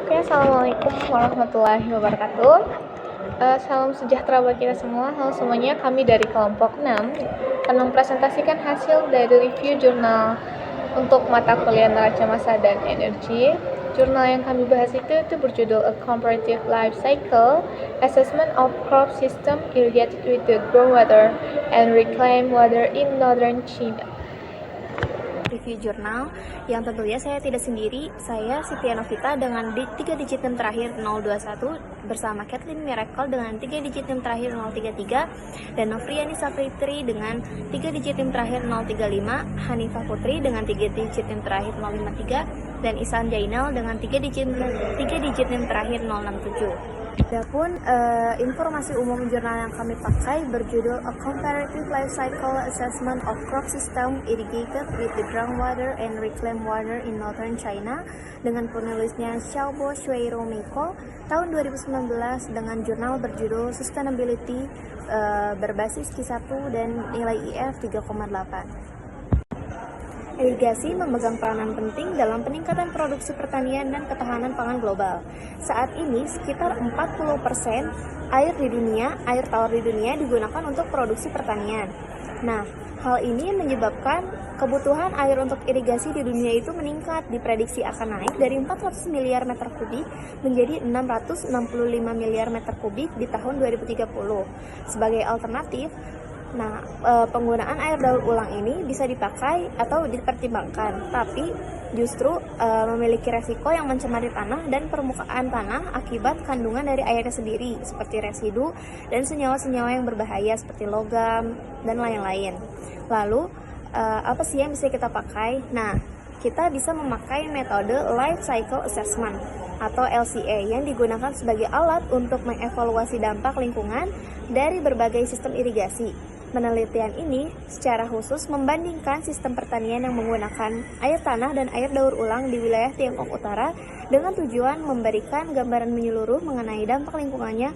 Oke, Assalamualaikum warahmatullahi wabarakatuh. Salam sejahtera bagi kita semua. Halo semuanya, kami dari kelompok 6 akan mempresentasikan hasil dari review jurnal untuk mata kuliah neraca massa dan energi. Jurnal yang kami bahas itu berjudul A Comparative Life Cycle Assessment of Crop System Irrigated with the Groundwater and Reclaimed Water in Northern China. Review jurnal yang tentunya saya tidak sendiri. Saya Siti Novita dengan 3 digit NIM terakhir 021 bersama Kathleen Miracle dengan 3 digit NIM terakhir 033 dan Novriani Safitri dengan 3 digit NIM terakhir 035, Hanifah Putri dengan 3 digit NIM terakhir 053 dan Isan Jainal dengan 3 digit NIM terakhir 067. Adapun informasi umum jurnal yang kami pakai berjudul A Comparative Life Cycle Assessment of Crop System Irrigated with the Groundwater and Reclaimed Water in Northern China dengan penulisnya Xiaobo Shuiru Meiko tahun 2019 dengan jurnal berjudul Sustainability berbasis Q1 dan nilai IF 3,8. Irigasi memegang peranan penting dalam peningkatan produksi pertanian dan ketahanan pangan global. Saat ini, sekitar 40% air tawar di dunia digunakan untuk produksi pertanian. Nah, hal ini menyebabkan kebutuhan air untuk irigasi di dunia itu meningkat, diprediksi akan naik dari 400 miliar meter kubik menjadi 665 miliar meter kubik di tahun 2030. Sebagai alternatif, penggunaan air daur ulang ini bisa dipakai atau dipertimbangkan, tapi justru memiliki resiko yang mencemari tanah dan permukaan tanah akibat kandungan dari airnya sendiri, seperti residu dan senyawa-senyawa yang berbahaya seperti logam dan lain-lain. Lalu, apa sih yang bisa kita pakai? Nah, kita bisa memakai metode Life Cycle Assessment atau LCA yang digunakan sebagai alat untuk mengevaluasi dampak lingkungan dari berbagai sistem irigasi. Penelitian ini secara khusus membandingkan sistem pertanian yang menggunakan air tanah dan air daur ulang di wilayah Tiongkok Utara dengan tujuan memberikan gambaran menyeluruh mengenai dampak lingkungannya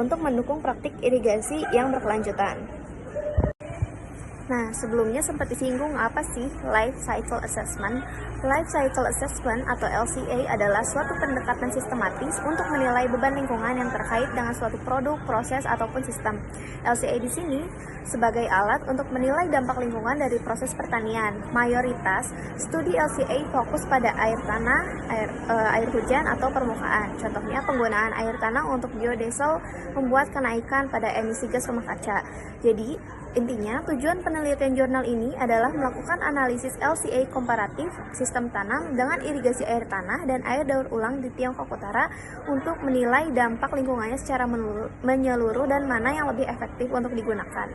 untuk mendukung praktik irigasi yang berkelanjutan. Nah, sebelumnya sempat disinggung apa sih Life Cycle Assessment? Life Cycle Assessment atau LCA adalah suatu pendekatan sistematis untuk menilai beban lingkungan yang terkait dengan suatu produk, proses, ataupun sistem. LCA di sini sebagai alat untuk menilai dampak lingkungan dari proses pertanian. Mayoritas studi LCA fokus pada air tanah, air hujan, atau permukaan. Contohnya penggunaan air tanah untuk biodiesel membuat kenaikan pada emisi gas rumah kaca. Jadi, intinya, tujuan penelitian jurnal ini adalah melakukan analisis LCA komparatif sistem tanam dengan irigasi air tanah dan air daur ulang di Tiongkok Utara untuk menilai dampak lingkungannya secara menyeluruh dan mana yang lebih efektif untuk digunakan.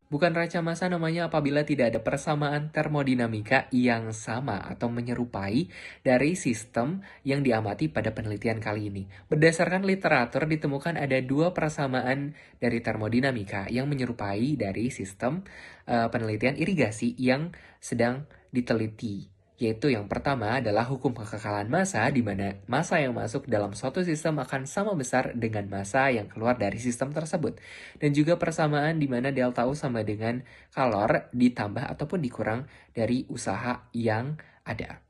Bukan neraca massa namanya apabila tidak ada persamaan termodinamika yang sama atau menyerupai dari sistem yang diamati pada penelitian kali ini. Berdasarkan literatur ditemukan ada 2 persamaan dari termodinamika yang menyerupai dari sistem penelitian irigasi yang sedang diteliti. Yaitu yang pertama adalah hukum kekekalan massa, di mana massa yang masuk dalam suatu sistem akan sama besar dengan massa yang keluar dari sistem tersebut. Dan juga persamaan di mana delta U sama dengan kalor ditambah ataupun dikurang dari usaha yang ada.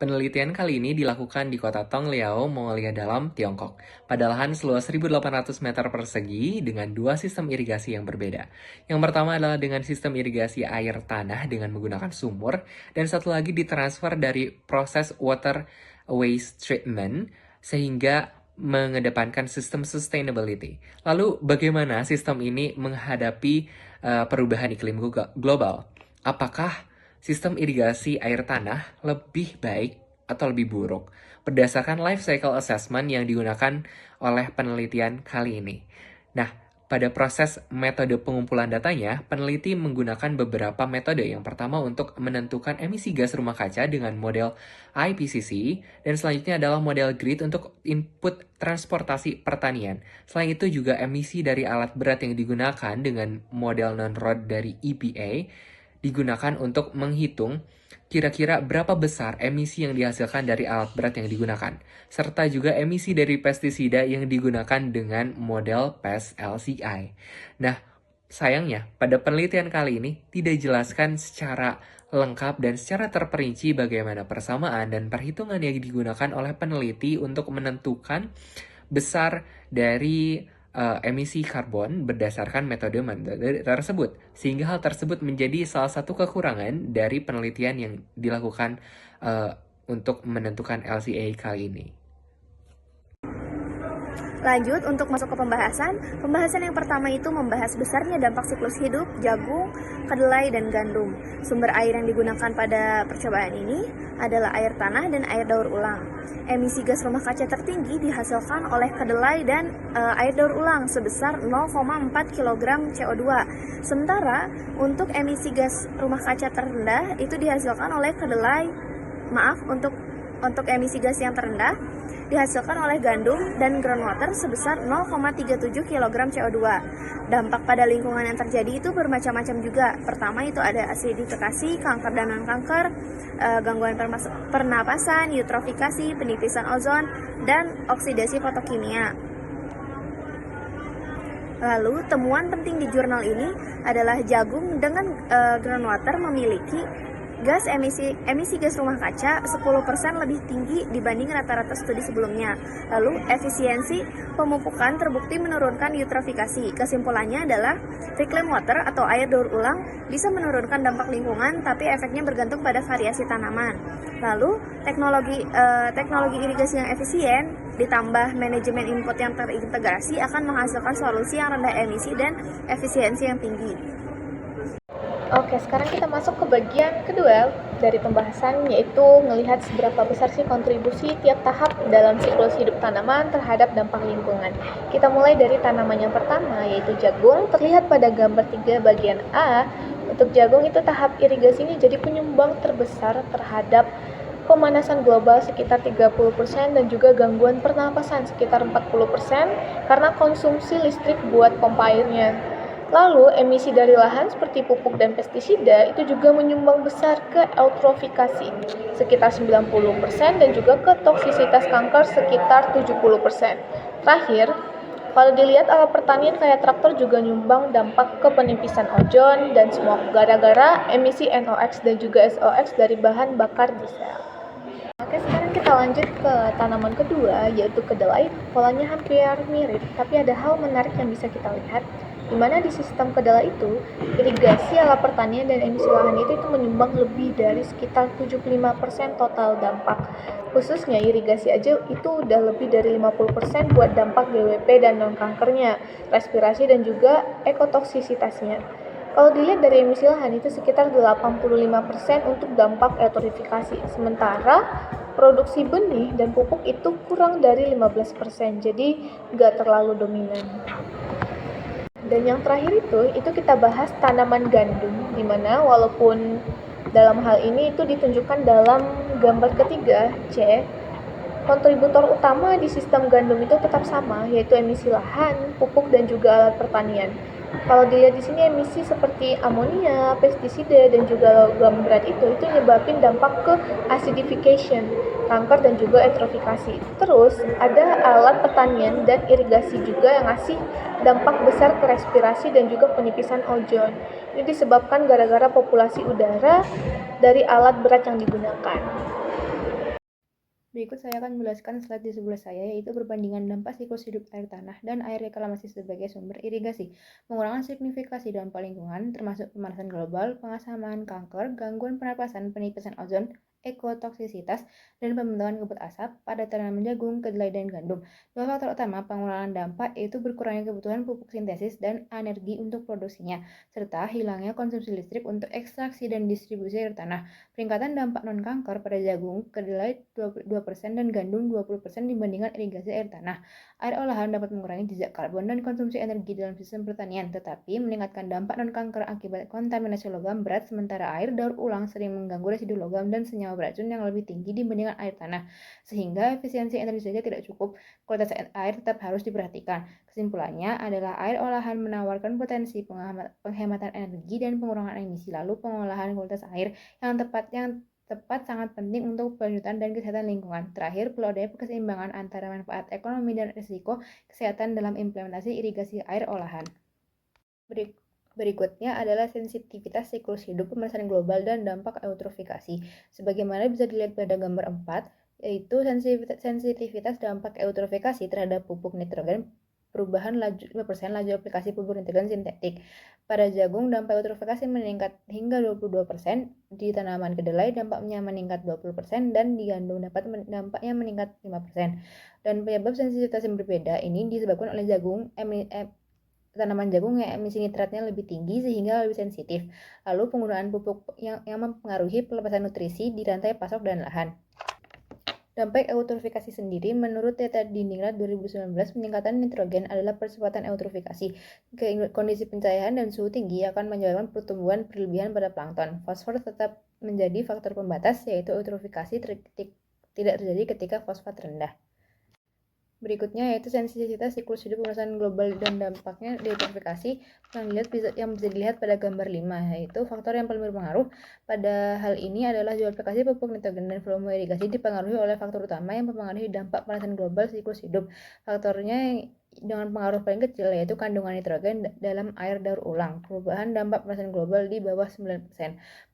Penelitian kali ini dilakukan di kota Tongliao, Mongolia Dalam, Tiongkok, pada lahan seluas 1.800 meter persegi dengan 2 sistem irigasi yang berbeda. Yang pertama adalah dengan sistem irigasi air tanah dengan menggunakan sumur, dan satu lagi ditransfer dari proses water waste treatment, sehingga mengedepankan sistem sustainability. Lalu bagaimana sistem ini menghadapi perubahan iklim global? Apakah sistem irigasi air tanah lebih baik atau lebih buruk berdasarkan life cycle assessment yang digunakan oleh penelitian kali ini. Nah, pada proses metode pengumpulan datanya, peneliti menggunakan beberapa metode. Yang pertama untuk menentukan emisi gas rumah kaca dengan model IPCC, dan selanjutnya adalah model grid untuk input transportasi pertanian. Selain itu juga emisi dari alat berat yang digunakan dengan model non-rod dari EPA, digunakan untuk menghitung kira-kira berapa besar emisi yang dihasilkan dari alat berat yang digunakan, serta juga emisi dari pestisida yang digunakan dengan model PES LCI. Nah, sayangnya pada penelitian kali ini tidak dijelaskan secara lengkap dan secara terperinci bagaimana persamaan dan perhitungan yang digunakan oleh peneliti untuk menentukan besar dari emisi karbon berdasarkan metode tersebut, sehingga hal tersebut menjadi salah satu kekurangan dari penelitian yang dilakukan untuk menentukan LCA kali ini. Lanjut untuk masuk ke pembahasan yang pertama itu membahas besarnya dampak siklus hidup jagung, kedelai, dan gandum. Sumber air yang digunakan pada percobaan ini adalah air tanah dan air daur ulang. Emisi gas rumah kaca tertinggi dihasilkan oleh kedelai dan air daur ulang sebesar 0,4 kg CO2. Sementara untuk emisi gas rumah kaca terendah itu dihasilkan oleh untuk emisi gas yang terendah dihasilkan oleh gandum dan groundwater sebesar 0,37 kg CO2. Dampak pada lingkungan yang terjadi itu bermacam-macam juga. Pertama itu ada asidifikasi, kanker dan non-kanker, gangguan pernapasan, eutrofikasi, penipisan ozon, dan oksidasi fotokimia. Lalu, temuan penting di jurnal ini adalah jagung dengan groundwater memiliki emisi gas rumah kaca 10% lebih tinggi dibanding rata-rata studi sebelumnya. Lalu, efisiensi pemupukan terbukti menurunkan eutrofikasi. Kesimpulannya adalah reclaimed water atau air daur ulang bisa menurunkan dampak lingkungan, tapi efeknya bergantung pada variasi tanaman. Lalu, teknologi irigasi yang efisien ditambah manajemen input yang terintegrasi akan menghasilkan solusi yang rendah emisi dan efisiensi yang tinggi. Oke, sekarang kita masuk ke bagian kedua dari pembahasan, yaitu melihat seberapa besar sih kontribusi tiap tahap dalam siklus hidup tanaman terhadap dampak lingkungan. Kita mulai dari tanaman yang pertama, yaitu jagung. Terlihat pada gambar 3 bagian A, untuk jagung itu tahap irigasinya jadi penyumbang terbesar terhadap pemanasan global sekitar 30% dan juga gangguan pernapasan sekitar 40% karena konsumsi listrik buat pompa airnya. Lalu, emisi dari lahan seperti pupuk dan pestisida itu juga menyumbang besar ke eutrofikasi sekitar 90% dan juga ke toksisitas kanker sekitar 70%. Terakhir, kalau dilihat alat pertanian kayak traktor juga nyumbang dampak ke penipisan ozon dan smog gara-gara emisi NOx dan juga SOx dari bahan bakar diesel. Oke, sekarang kita lanjut ke tanaman kedua, yaitu kedelai. Polanya hampir mirip, tapi ada hal menarik yang bisa kita lihat, di mana di sistem kedelai itu, irigasi alat pertanian dan emisi lahan itu menyumbang lebih dari sekitar 75% total dampak. Khususnya irigasi aja itu udah lebih dari 50% buat dampak GWP dan non-kankernya, respirasi dan juga ekotoksisitasnya. Kalau dilihat dari emisi lahan itu sekitar 85% untuk dampak eutrofifikasi, sementara produksi benih dan pupuk itu kurang dari 15%, jadi nggak terlalu dominan. Dan yang terakhir itu kita bahas tanaman gandum, di mana walaupun dalam hal ini itu ditunjukkan dalam gambar ketiga C, kontributor utama di sistem gandum itu tetap sama, yaitu emisi lahan, pupuk, dan juga alat pertanian. Kalau dilihat di sini emisi seperti amonia, pestisida, dan juga logam berat itu nyebabin dampak ke acidification, kanker, dan juga eutrofikasi. Terus ada alat pertanian dan irigasi juga yang ngasih dampak besar ke respirasi dan juga penipisan ozon. Ini disebabkan gara-gara populasi udara dari alat berat yang digunakan. Berikut saya akan menjelaskan slide di sebelah saya, yaitu perbandingan dampak siklus hidup air tanah dan air reklamasi sebagai sumber irigasi, pengurangan signifikasi dampak lingkungan, termasuk pemanasan global, pengasaman, kanker, gangguan pernapasan, penipisan ozon, ekotoksisitas, dan pembentukan kabut asap pada tanaman jagung, kedelai, dan gandum. Dua faktor utama pengurangan dampak yaitu berkurangnya kebutuhan pupuk sintesis dan energi untuk produksinya, serta hilangnya konsumsi listrik untuk ekstraksi dan distribusi air tanah. Peningkatan dampak non-kanker pada jagung, kedelai 2% dan gandum 20% dibandingkan irigasi air tanah. Air olahan dapat mengurangi jejak karbon dan konsumsi energi dalam sistem pertanian, tetapi meningkatkan dampak non-kanker akibat kontaminasi logam berat, sementara air daur ulang sering mengganggu residu logam dan senyawa beracun yang lebih tinggi dibandingkan air tanah, sehingga efisiensi energi saja tidak cukup, kualitas air tetap harus diperhatikan. Kesimpulannya adalah air olahan menawarkan potensi penghematan energi dan pengurangan emisi, lalu pengolahan kualitas air yang tepat sangat penting untuk kelanjutan dan kesehatan lingkungan. Terakhir, perlu adanya keseimbangan antara manfaat ekonomi dan risiko kesehatan dalam implementasi irigasi air olahan. Berikutnya adalah sensitivitas siklus hidup pemanasan global dan dampak eutrofikasi. Sebagaimana bisa dilihat pada gambar 4, yaitu sensitivitas dampak eutrofikasi terhadap pupuk nitrogen perubahan 5% laju aplikasi pupuk nitrogen sintetik. Pada jagung, dampak eutrofikasi meningkat hingga 22%, di tanaman kedelai dampaknya meningkat 20%, dan di gandum dampaknya meningkat 5%. Dan penyebab sensitivitas yang berbeda ini disebabkan oleh tanaman jagung yang emisi nitratnya lebih tinggi sehingga lebih sensitif. Lalu penggunaan pupuk yang mempengaruhi pelepasan nutrisi di rantai pasok dan lahan. Dampak eutrofikasi sendiri, menurut data di Ningrat 2019, peningkatan nitrogen adalah percepatan eutrofikasi. Kondisi pencahayaan dan suhu tinggi akan menyebabkan pertumbuhan berlebihan pada plankton. Fosfor tetap menjadi faktor pembatas, yaitu eutrofikasi tidak terjadi ketika fosfat rendah. Berikutnya yaitu sensitivitas siklus hidup pemanasan global dan dampaknya eutrofikasi yang bisa dilihat pada gambar 5, yaitu faktor yang paling berpengaruh pada hal ini adalah jumlah aplikasi pupuk nitrogen dan volume irigasi dipengaruhi oleh faktor utama yang mempengaruhi dampak pemanasan global siklus hidup. Faktornya dengan pengaruh paling kecil yaitu kandungan nitrogen dalam air daur ulang. Perubahan dampak pemanasan global di bawah 9%.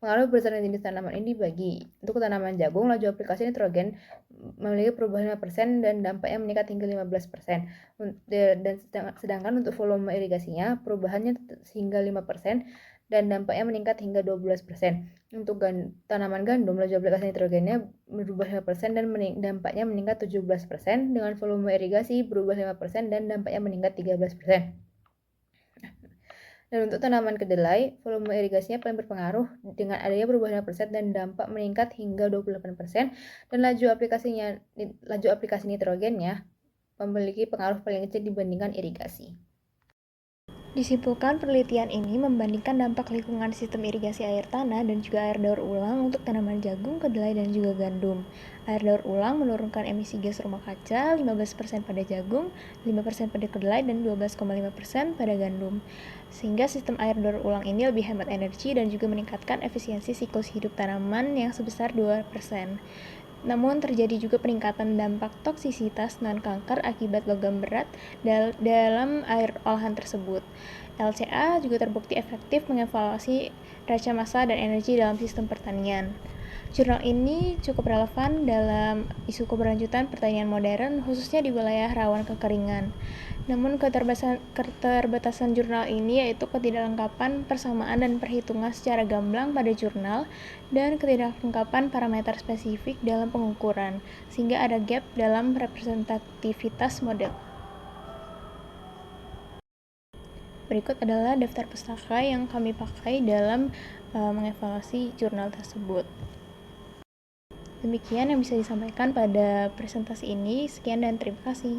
Pengaruh berdasarkan jenis tanaman ini dibagi. Untuk tanaman jagung, laju aplikasi nitrogen memiliki perubahan 5% dan dampaknya meningkat hingga 15%. Dan sedangkan untuk volume irigasinya perubahannya hingga 5% dan dampaknya meningkat hingga 12%. Untuk tanaman gandum, laju aplikasi nitrogennya berubah 5% dan dampaknya meningkat 17%, dengan volume irigasi berubah 5% dan dampaknya meningkat 13%. Dan untuk tanaman kedelai, volume irigasinya paling berpengaruh dengan adanya perubahan 5% dan dampak meningkat hingga 28%, dan laju aplikasi nitrogennya memiliki pengaruh paling kecil dibandingkan irigasi. Disimpulkan, penelitian ini membandingkan dampak lingkungan sistem irigasi air tanah dan juga air daur ulang untuk tanaman jagung, kedelai, dan juga gandum. Air daur ulang menurunkan emisi gas rumah kaca 15% pada jagung, 5% pada kedelai, dan 12,5% pada gandum. Sehingga sistem air daur ulang ini lebih hemat energi dan juga meningkatkan efisiensi siklus hidup tanaman yang sebesar 2%. Namun terjadi juga peningkatan dampak toksisitas non-kanker akibat logam berat dalam air olahan tersebut. LCA juga terbukti efektif mengevaluasi raca massa dan energi dalam sistem pertanian. Jurnal ini cukup relevan dalam isu keberlanjutan pertanian modern, khususnya di wilayah rawan kekeringan. Namun keterbatasan jurnal ini yaitu ketidaklengkapan persamaan dan perhitungan secara gamblang pada jurnal dan ketidaklengkapan parameter spesifik dalam pengukuran, sehingga ada gap dalam representativitas model. Berikut adalah daftar pustaka yang kami pakai dalam mengevaluasi jurnal tersebut. Demikian yang bisa disampaikan pada presentasi ini. Sekian dan terima kasih.